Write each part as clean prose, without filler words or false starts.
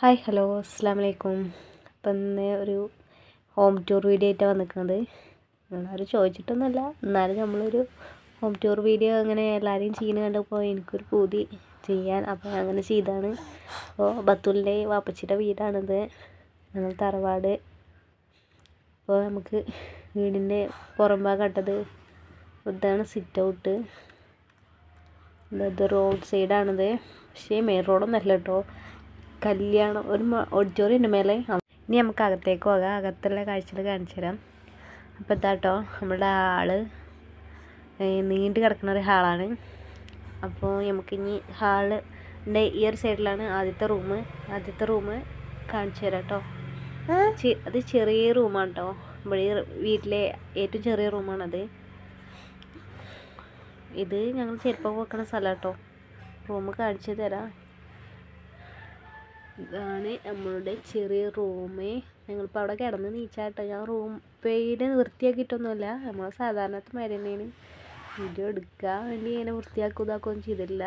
Hi hello അസ്സാം വലൈക്കും. അപ്പം ഇന്ന് ഒരു ഹോം ടൂർ വീഡിയോ ആയിട്ടാണ് വന്നിരിക്കുന്നത്. എല്ലാവരും ചോദിച്ചിട്ടൊന്നുമല്ല, എന്നാലും നമ്മളൊരു ഹോം ടൂർ വീഡിയോ അങ്ങനെ എല്ലാവരെയും ചെയ്യുന്നത് കണ്ടപ്പോൾ എനിക്കൊരു പൂതി ചെയ്യാൻ. അപ്പോൾ അങ്ങനെ ചെയ്താണ്. അപ്പോൾ ബത്തൂലിൻ്റെ വാപ്പച്ചിയുടെ വീടാണിത്, ഞങ്ങൾ തറവാട്. അപ്പോൾ നമുക്ക് വീടിൻ്റെ പുറം ഭാഗമായിട്ടത് ഇതാണ് സിറ്റ് ഔട്ട്. ഇത് റോഡ് സൈഡാണിത്, പക്ഷേ മെയിൻ റോഡൊന്നും അല്ല കേട്ടോ. കല്യാണം ഒരു ഓഡിറ്റോറിയം മേലെ. ഇനി നമുക്ക് അകത്തേക്ക് പോകാം, അകത്തുള്ള കാഴ്ചകൾ കാണിച്ചു തരാം. അപ്പോൾ ഇതാട്ടോ നമ്മുടെ ഹാള്, നീണ്ടു കിടക്കുന്ന ഒരു ഹാളാണ്. അപ്പോൾ നമുക്കിനി ഹാളിൻ്റെ ഈ ഒരു സൈഡിലാണ് ആദ്യത്തെ റൂം കാണിച്ചു തരാം കേട്ടോ. അത് ചെറിയ റൂമാണ് കേട്ടോ, ഇവിടെ വീട്ടിലെ ഏറ്റവും ചെറിയ റൂമാണത്. ഇത് ഞങ്ങൾ ചെരുപ്പൊക്കെ വെക്കുന്ന സ്ഥലം കേട്ടോ. റൂം കാണിച്ചു തരാം. ഇതാണ് നമ്മളുടെ ചെറിയ റൂമ്. ഞങ്ങളിപ്പോൾ അവിടെ കിടന്ന് നീച്ചാട്ടോ. ഞാൻ റൂം പെയ്ഡ് വൃത്തിയാക്കിയിട്ടൊന്നുമില്ല, നമ്മൾ സാധാരണത്തെ മാതിരി തന്നെയാണ്. വീഡിയോ എടുക്കാൻ വേണ്ടി ഇങ്ങനെ വൃത്തിയാക്കുകയൊന്നും ചെയ്തില്ല.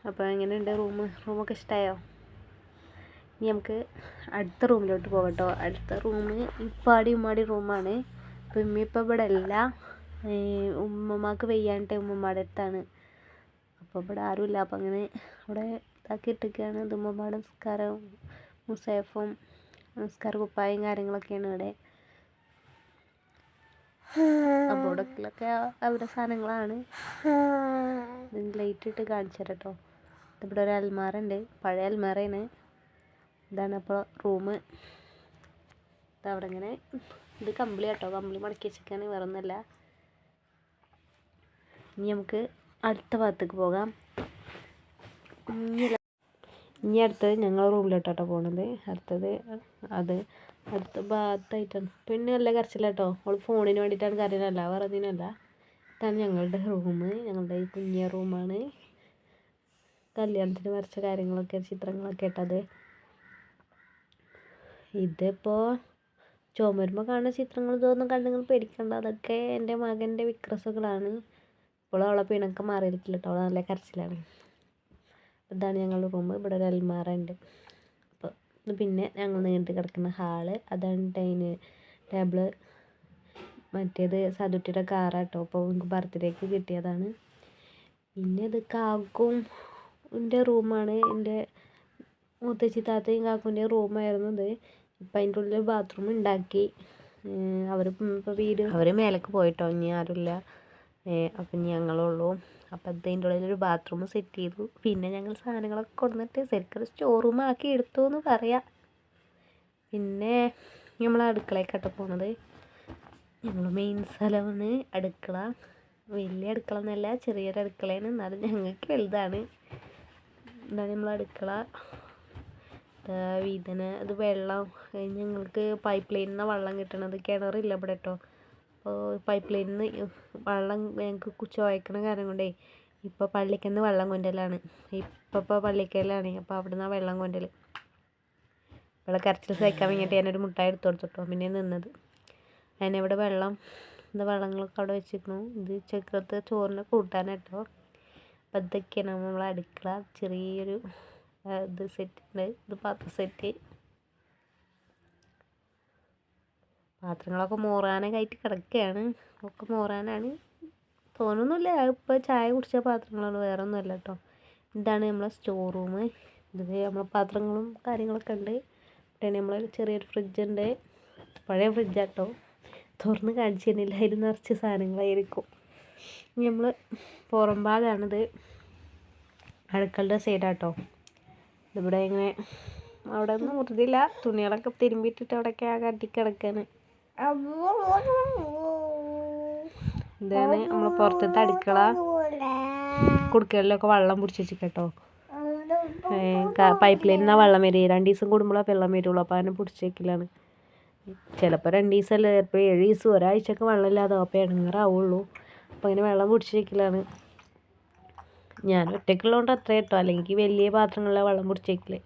അപ്പോൾ എങ്ങനെയുണ്ട് റൂമൊക്കെ ഇഷ്ടമായോ? ഇനി നമുക്ക് അടുത്ത റൂമിലോട്ട് പോകട്ടോ. അടുത്ത റൂം ഉമ്മാടി റൂമാണ്. അപ്പോൾ ഇപ്പം ഇവിടെ അല്ല, ഉമ്മമാക്ക് വയ്യാണ്ട് ഉമ്മമാടെ അടുത്താണ്. അപ്പോൾ ഇവിടെ ആരുമില്ല. അപ്പം അങ്ങനെ അവിടെ ഇതാക്കി ഇട്ടൊക്കെയാണ്. ഇത് ഉമ്മമാടെ നിസ്കാരവും മുസേഫും നിസ്കാര കുപ്പായും കാര്യങ്ങളൊക്കെയാണ് ഇവിടെ. അപ്പോൾ ഇവിടെയൊക്കെ അവരുടെ സാധനങ്ങളാണ്. ലൈറ്റ് ഇട്ട് കാണിച്ചു തരാം കേട്ടോ. ഇവിടെ ഒരു അൽമാര ഉണ്ട്, പഴയ അൽമാരയാണ്. ഇതാണ് അപ്പോൾ റൂം. ഇതവിടെ ഇങ്ങനെ ഇത് കമ്പിളി കേട്ടോ, കമ്പിളി മടക്കി വെച്ചിരിക്കുകയാണ്, വേറെ ഒന്നുമല്ല. ഇനി നമുക്ക് അടുത്ത ഭാഗത്തേക്ക് പോകാം. ഇനി അടുത്തത് ഞങ്ങൾ റൂമിലോട്ടോ പോണത്. അടുത്ത ഭാഗത്തായിട്ടാണ്. പിന്നെ നല്ല കരച്ചിലാട്ടോ, അവൾ ഫോണിന് വേണ്ടിയിട്ടാണ് കരയുന്നതല്ല, വേറെ അതിനല്ല. ഇതാണ് ഞങ്ങളുടെ റൂം, ഞങ്ങളുടെ ഈ കുഞ്ഞ റൂമാണ്. കല്യാണത്തിന് വരച്ച കാര്യങ്ങളൊക്കെ ചിത്രങ്ങളൊക്കെ ഇട്ടത്. ഇതിപ്പോൾ ചുമരുമ്പോൾ കാണുന്ന ചിത്രങ്ങൾ ഇതൊന്നും കണ്ട് നിങ്ങൾ പേടിക്കണ്ട, അതൊക്കെ എൻ്റെ മകൻ്റെ വിക്രസുകളാണ്. ഇപ്പോഴും അവളെ പിണക്കം മാറിയിട്ടില്ല കേട്ടോ, അവളെ നല്ല കരച്ചിലാണ്. ഇതാണ് ഞങ്ങളുടെ റൂം. ഇവിടെ ഒരു അൽമാര ഉണ്ട്. അപ്പോൾ പിന്നെ ഞങ്ങൾ നീണ്ടു കിടക്കുന്ന ഹാള്, അതാണ് ഡൈനിങ് ടേബിള്. മറ്റേത് സതുട്ടിയുടെ കാറാട്ടോ, അപ്പോൾ എനിക്ക് ബർത്ത്ഡേക്ക് കിട്ടിയതാണ്. പിന്നെ ഇത് കാക്കുൻ്റെ റൂമാണ്, എൻ്റെ മുത്തശ്ശി താത്തയും കാക്കുൻ്റെ റൂമായിരുന്നു ഇത്. ഇപ്പം അതിൻ്റെ ഉള്ളിൽ ബാത്റൂം ഉണ്ടാക്കി. അവർ മേലേക്ക് പോയിട്ടോ, ഇനി ആരുമില്ല. അപ്പം ഞങ്ങളുള്ളൂ. അപ്പം അതിൻ്റെ ഉള്ളിലൊരു ബാത്റൂം സെറ്റ് ചെയ്തു. പിന്നെ ഞങ്ങൾ സാധനങ്ങളൊക്കെ കൊടുന്നിട്ട് ശരിക്കൊരു സ്റ്റോർ റൂം ആക്കി എടുത്തു എന്ന് പറയാം. പിന്നെ നമ്മൾ അടുക്കളയ്ക്കാട്ടോ പോണത്. ഞങ്ങൾ മെയിൻ സ്ഥലമാണ് അടുക്കള. വലിയ അടുക്കള എന്നല്ല, ചെറിയൊരു അടുക്കളയാണ്, എന്നാലും ഞങ്ങൾക്ക് വലുതാണ്. എന്താണ് നമ്മൾ അടുക്കള. അത് വെള്ളം ഞങ്ങൾക്ക് പൈപ്പ് ലൈനിൽ നിന്നാണ് വെള്ളം കിട്ടണത്, കിണറില്ല ഇവിടെ കേട്ടോ. അപ്പോൾ പൈപ്പ് ലൈനിൽ നിന്ന് വെള്ളം ഞങ്ങൾക്ക് ചോദിക്കണ കാരണം കൊണ്ടേ ഇപ്പോൾ പള്ളിക്കന്ന് വെള്ളം കൊണ്ടലാണ്. ഇപ്പോൾ പള്ളിക്കലാണ്, അപ്പോൾ അവിടെ നിന്നാണ് വെള്ളം കൊണ്ടൽ. ഇവിടെ കരച്ചിൽ സഹിക്കാൻ വേണ്ടിയിട്ട് ഞാനൊരു മുട്ടായി എടുത്ത് കൊടുത്തിട്ടോ. പിന്നെ നിന്നത് അതിനിവിടെ വെള്ളങ്ങളൊക്കെ അവിടെ വെച്ചിരിക്കുന്നു. ഇത് ചക്കരത്തെ ചോറിന് കൂട്ടാനായിട്ടോ. അപ്പം ഇതൊക്കെയാണ് നമ്മളെ അടുക്കള. ചെറിയൊരു ഇത് സെറ്റ് ഉണ്ട്, ഇത് പാത്ര സെറ്റ്. പാത്രങ്ങളൊക്കെ മോറാനൊക്കെ കിടക്കുകയാണ്. ഒക്കെ മോറാനാണ് തോന്നുന്നില്ല. ഇപ്പോൾ ചായ കുടിച്ച പാത്രങ്ങളാണ്, വേറെ ഒന്നുമല്ല കേട്ടോ. ഇതാണ് നമ്മളെ സ്റ്റോർ റൂം. ഇത് നമ്മളെ പാത്രങ്ങളും കാര്യങ്ങളൊക്കെ ഉണ്ട്. പിന്നെ നമ്മൾ ചെറിയൊരു ഫ്രിഡ്ജുണ്ട്, പഴയ ഫ്രിഡ്ജാട്ടോ, തുറന്ന് കാണിച്ചു തരുന്നില്ല, അതിൽ നിറച്ച് സാധനങ്ങളായിരിക്കും. ഇനി നമ്മൾ പുറം ഭാഗമാണിത്, അടുക്കളുടെ സൈഡാട്ടോ. ഇവിടെ ഇങ്ങനെ അവിടെ ഒന്നും മുറിതില്ല, തുണികളൊക്കെ തിരുമ്പിയിട്ടിട്ട് അവിടെയൊക്കെ ആകെ അടിക്കിടക്കാണ്. ഇതാണ് നമ്മൾ പുറത്തത്തെ അടുക്കള. കുടുക്കകളിലൊക്കെ വെള്ളം പിടിച്ച് വെച്ചിട്ടോ. പൈപ്പ് ലൈനിൽ നിന്നാണ് വെള്ളം വരിക. 2 ദിവസം കൂടുമ്പോഴാണ് വെള്ളം വരുള്ളൂ. അപ്പോൾ അതിനെ പിടിച്ച് വെക്കലാണ്. ചിലപ്പോൾ 2 ദിവസമല്ല, ചിലപ്പോൾ 7 ദിവസം ഒരാഴ്ചയൊക്കെ വെള്ളമില്ലാതെ അപ്പോൾ ഇടങ്ങാറാവുള്ളൂ. അപ്പോൾ അങ്ങനെ വെള്ളം പിടിച്ച് വെക്കലാണ്. ഞാൻ ഒറ്റയ്ക്കുള്ളതുകൊണ്ട് അത്ര കേട്ടോ, അല്ലെങ്കിൽ വലിയ പാത്രങ്ങളിലാണ് വെള്ളം പിടിച്ച് വെക്കല്.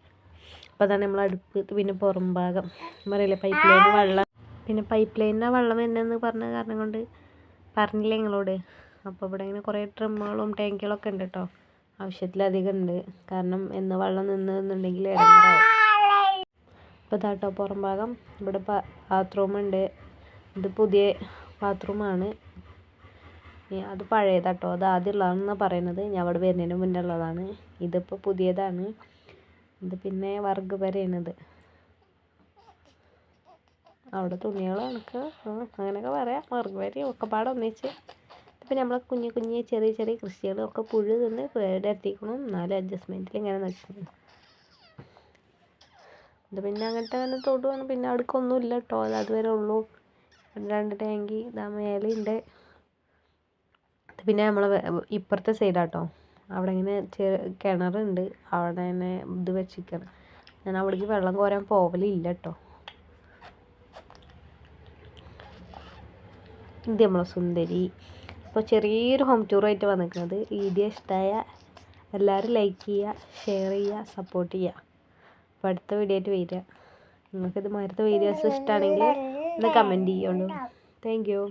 അപ്പോൾ അതാണ് നമ്മൾ അടുപ്പ്. പിന്നെ പുറം ഭാഗം പറയില്ലേ, പൈപ്പ് ലൈനിൽ വെള്ളം, പിന്നെ പൈപ്പ് ലൈനിലാണ് വെള്ളം വരുന്നതെന്ന് പറഞ്ഞ കാരണം കൊണ്ട് പറഞ്ഞില്ലേ നിങ്ങളോട്. അപ്പോൾ ഇവിടെ ഇങ്ങനെ കുറേ ഡ്രമ്മുകളും ടാങ്കുകളൊക്കെ ഉണ്ട് കേട്ടോ. ആവശ്യത്തിലധികം ഉണ്ട്. കാരണം എന്ന് വെള്ളം നിന്നുണ്ടെങ്കിൽ ഇടങ്ങാറാവും. ഇപ്പോൾ ഇതാട്ടോ പുറം ഭാഗം. ഇവിടെ ബാത്റൂമുണ്ട്. ഇത് പുതിയ ബാത്റൂമാണ്. അത് പഴയതാട്ടോ. അത് ആദ്യമുള്ളതാണെന്നാണ് പറയുന്നത്. ഞാൻ അവിടെ വരുന്നതിന് മുന്നേ ഉള്ളതാണ്. ഇതിപ്പോൾ പുതിയതാണ്. ഇത് പിന്നെ വർഗ്ഗ് പെരയാണിത്. അവിടെ തുണികൾ കണക്ക് അങ്ങനെയൊക്കെ പറയാം. വർഗ്ഗ് പെരയും ഒക്കെ പാടെ ഒന്നിച്ച്. ഇപ്പം നമ്മളെ കുഞ്ഞു ചെറിയ കൃഷികളൊക്കെ പുഴു തിന്ന് പേടെത്തിക്കണം. എന്നാലും അഡ്ജസ്റ്റ്മെൻറ്റിൽ ഇങ്ങനെ നിൽക്കുന്നു. ഇത് പിന്നെ അങ്ങനെ തൊടുവാണ്. പിന്നെ അവിടേക്കൊന്നും ഇല്ല കേട്ടോ. അത് അതുവരെ ഉള്ളൂ. 2 ടാങ്കി ഇതാ മേലെയുണ്ട്. പിന്നെ നമ്മളെ ഇപ്പുറത്തെ സൈഡാട്ടോ. അവിടെ ഇങ്ങനെ കിണറുണ്ട്. അവിടെ തന്നെ ഇത് വെച്ചിരിക്കണം. ഞാൻ അവിടേക്ക് വെള്ളം കോരാൻ പോവലില്ല കേട്ടോ. ഇത് നമ്മളെ സുന്ദരി. അപ്പോൾ ചെറിയൊരു ഹോം ടൂറായിട്ട് വന്നിരിക്കുന്നത്. വീഡിയോ ഇഷ്ടമായ എല്ലാവരും ലൈക്ക് ചെയ്യുക, ഷെയർ ചെയ്യുക, സപ്പോർട്ട് ചെയ്യുക. അപ്പോൾ അടുത്ത വീഡിയോ ആയിട്ട് വരിക. നിങ്ങൾക്കിത് മാതിരത്തെ വീഡിയോസ് ഇഷ്ടമാണെങ്കിൽ ഒന്ന് കമൻറ്റ് ചെയ്യുള്ളൂ. Thank you.